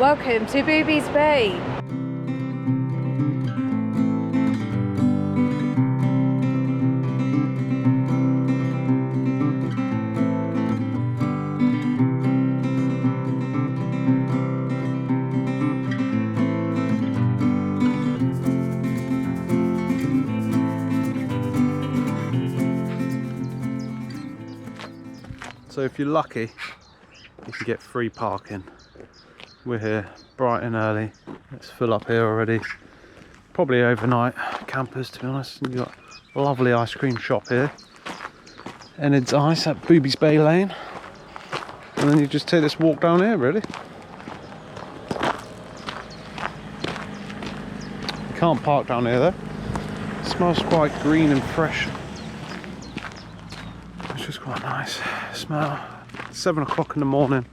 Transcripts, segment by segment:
Welcome to Booby's Bay. So if you're lucky, you can get free parking. We're here bright and early. It's full up here already. Probably overnight campers, to be honest. You've got a lovely ice cream shop here. Enid's Ice at Booby's Bay Lane. And then you just take this walk down here, really. You can't park down here though. It smells quite green and fresh. It's just quite nice smell. 7 o'clock in the morning.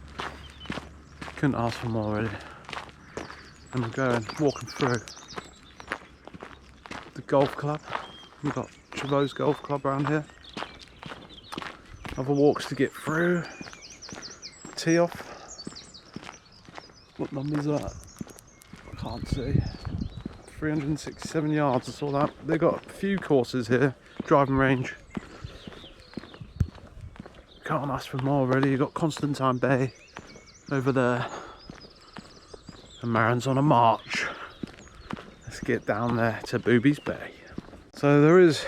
Couldn't ask for more really. And we're going walking through the golf club. We've got Trevose Golf Club around here. Other walks to get through. Tee off. What number is that? I can't see. 367 yards, I saw that. They've got a few courses here. Driving range. Can't ask for more really. You've got Constantine Bay over there. And Marin's on a march. Let's get down there to Booby's Bay. So there is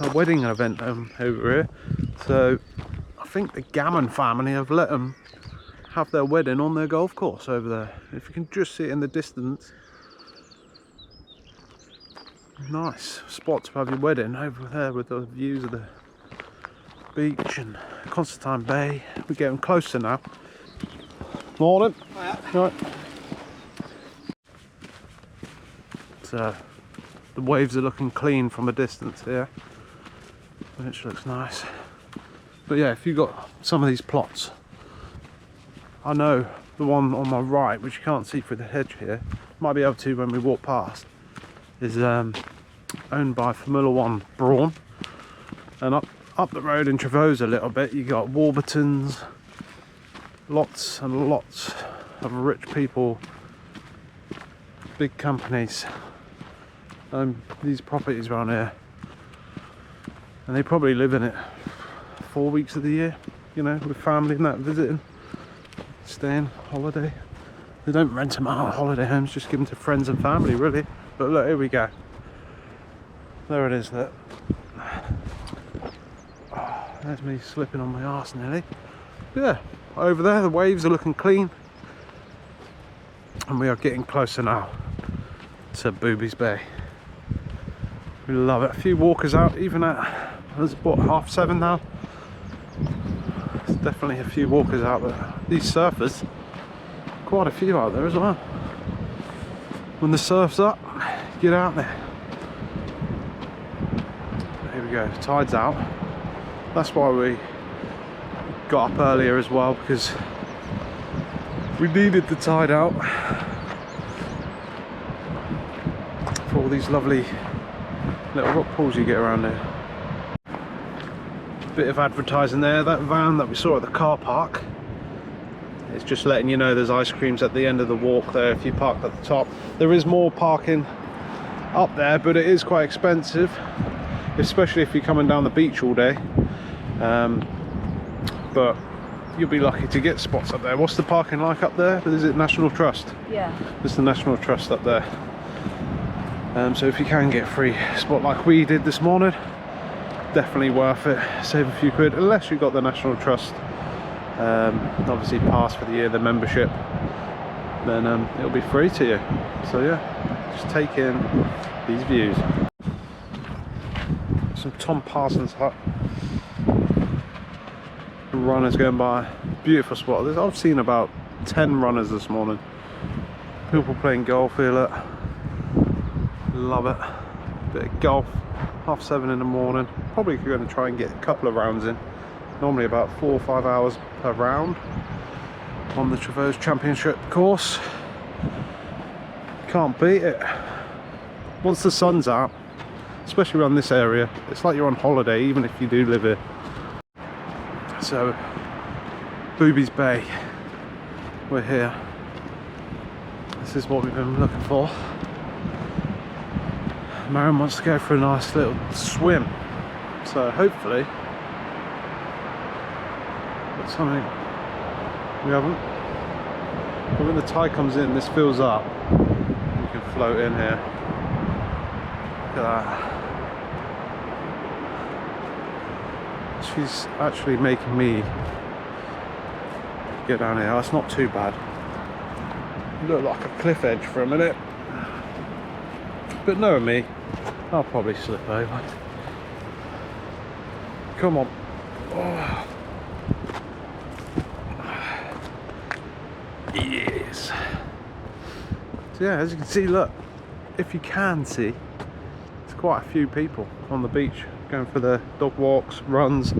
a wedding event over here. So I think the Gammon family have let them have their wedding on their golf course over there. If you can just see it in the distance. Nice spot to have your wedding over there with the views of the beach and Constantine Bay. We're getting closer now. Morning. Hiya. Right. So the waves are looking clean from a distance here, which looks nice. But yeah, if you've got some of these plots, I know the one on my right, which you can't see through the hedge here, might be able to when we walk past, is owned by Formula One Brawn. And up the road in Trevose a little bit, you got Warburton's, lots and lots of rich people, big companies own these properties around here, and they probably live in it 4 weeks of the year, you know, with family and that, visiting, staying, holiday. They don't rent them out at holiday homes, just give them to friends and family really. But look, here we go, there it is. Look. There's me slipping on my arse nearly. Yeah, over there the waves are looking clean. And we are getting closer now to Booby's Bay. We love it. A few walkers out, even at, it's what, 7:30 now? There's definitely a few walkers out there. These surfers, quite a few out there as well. When the surf's up, get out there. Here we go, tide's out. That's why we got up earlier as well, because we needed the tide out for all these lovely little rock pools you get around there. Bit of advertising there. That van that we saw at the car park, it's just letting you know there's ice creams at the end of the walk there if you park at the top. There is more parking up there, but it is quite expensive, especially if you're coming down the beach all day. But you'll be lucky to get spots up there. What's the parking like up there? Is it National Trust? Yeah. It's the National Trust up there. So if you can get a free spot like we did this morning, definitely worth it. Save a few quid, unless you've got the National Trust, obviously pass for the year, the membership, then it'll be free to you. So yeah, just take in these views. Some Tom Parsons hut. Runners going by, beautiful spot. I've seen about 10 runners this morning. People playing golf here, look. Love it. Bit of golf, 7:30 in the morning. Probably going to try and get a couple of rounds in. Normally about 4 or 5 hours per round on the Trevose Championship course. Can't beat it. Once the sun's out, especially around this area, it's like you're on holiday even if you do live here. So Booby's Bay, we're here. This is what we've been looking for. Marion wants to go for a nice little swim, so hopefully that's something we haven't. But when the tide comes in, this fills up. We can float in here. Look at that. She's actually making me get down here. Oh, it's not too bad. It looked like a cliff edge for a minute, but knowing me, I'll probably slip over. Come on. Oh. Yes. So yeah, as you can see, look, if you can see, there's quite a few people on the beach going for their dog walks, runs.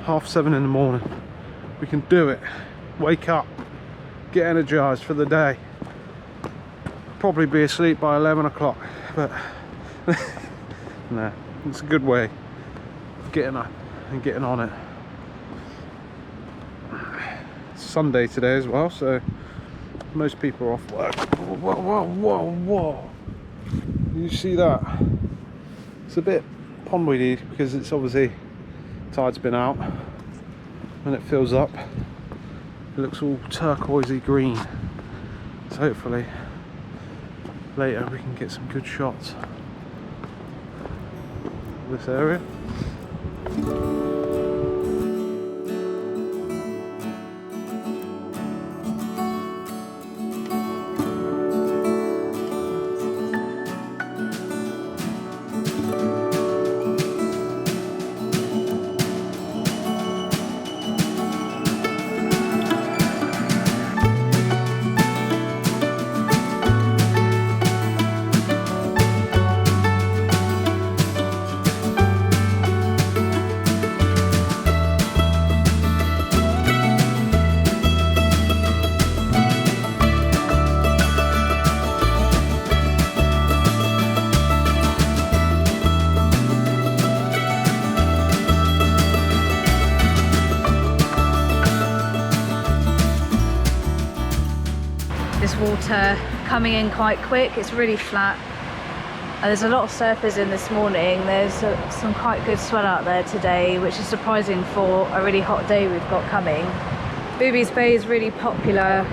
7:30 in the morning. We can do it. Wake up, get energized for the day. Probably be asleep by 11 o'clock, but no, it's a good way of getting up and getting on it. It's Sunday today as well, so most people are off work. Whoa, whoa, whoa, whoa. You see that? It's a bit pondweedy because it's obviously tide's been out. When it fills up, it looks all turquoisey green. So hopefully later we can get some good shots of this area. Water coming in quite quick. It's really flat. There's a lot of surfers in this morning. There's some quite good swell out there today, which is surprising for a really hot day we've got coming. Booby'S Bay is really popular.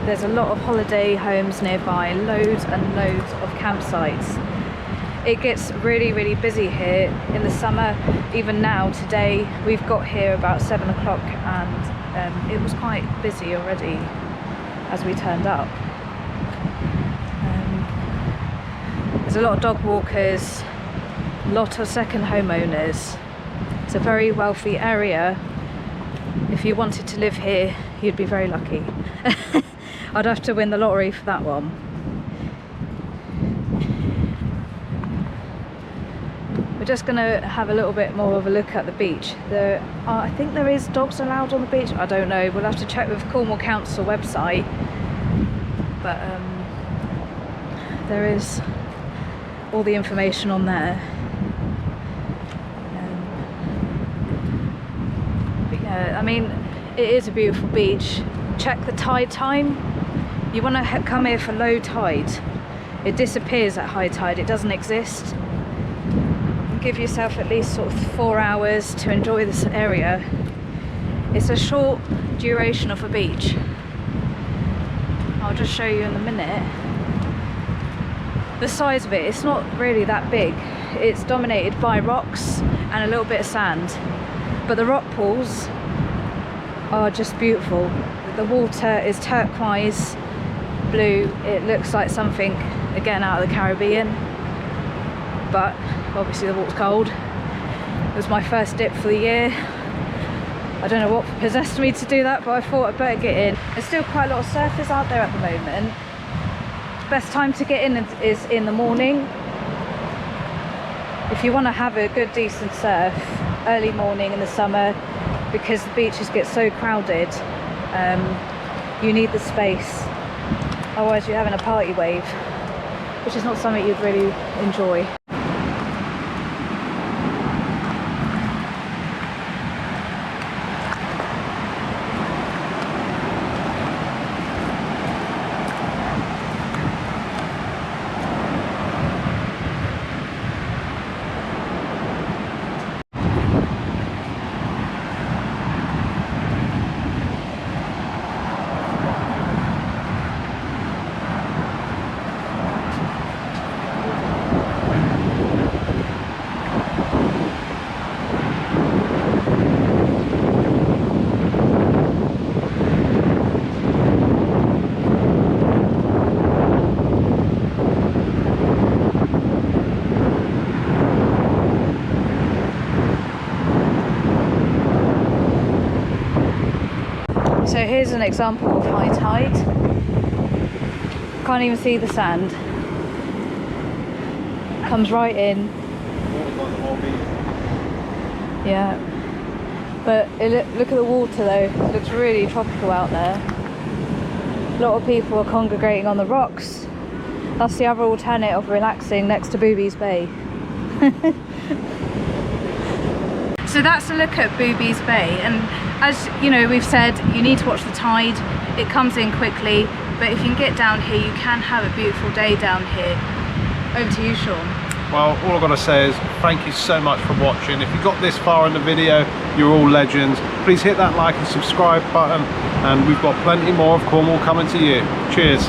There's a lot of holiday homes nearby, loads and loads of campsites. It gets really, really busy here in the summer. Even now, today, we've got here about 7 o'clock and it was quite busy already as we turned up. There's a lot of dog walkers, a lot of second homeowners. It's a very wealthy area. If you wanted to live here, you'd be very lucky. I'd have to win the lottery for that one. We're just going to have a little bit more of a look at the beach. I think there is dogs allowed on the beach. I don't know. We'll have to check with Cornwall Council website. But there is all the information on there. But yeah, I mean, it is a beautiful beach. Check the tide time. You want to come here for low tide. It disappears at high tide. It doesn't exist. Give yourself at least sort of 4 hours to enjoy this area. It's a short duration of a beach. I'll just show you in a minute. The size of it, it's not really that big. It's dominated by rocks and a little bit of sand. But the rock pools are just beautiful. The water is turquoise blue. It looks like something, again, out of the Caribbean. But obviously the water's cold. It was my first dip for the year. I don't know what possessed me to do that, but I thought I'd better get in. There's still quite a lot of surfers out there at the moment. The best time to get in is in the morning. If you want to have a good decent surf, early morning in the summer, because the beaches get so crowded, you need the space. Otherwise you're having a party wave, which is not something you'd really enjoy. example of high tide. Can't even see the sand. Comes right in. Yeah. But look at the water though. It looks really tropical out there. A lot of people are congregating on the rocks. That's the other alternative of relaxing next to Booby'S Bay. So that's a look at Booby'S Bay, and as you know, we've said you need to watch the tide. It comes in quickly, but if you can get down here, you can have a beautiful day down here. Over to you, Sean. Well, all I've got to say is thank you so much for watching. If you got this far in the video, you're all legends. Please hit that like and subscribe button, and we've got plenty more of Cornwall coming to you. Cheers.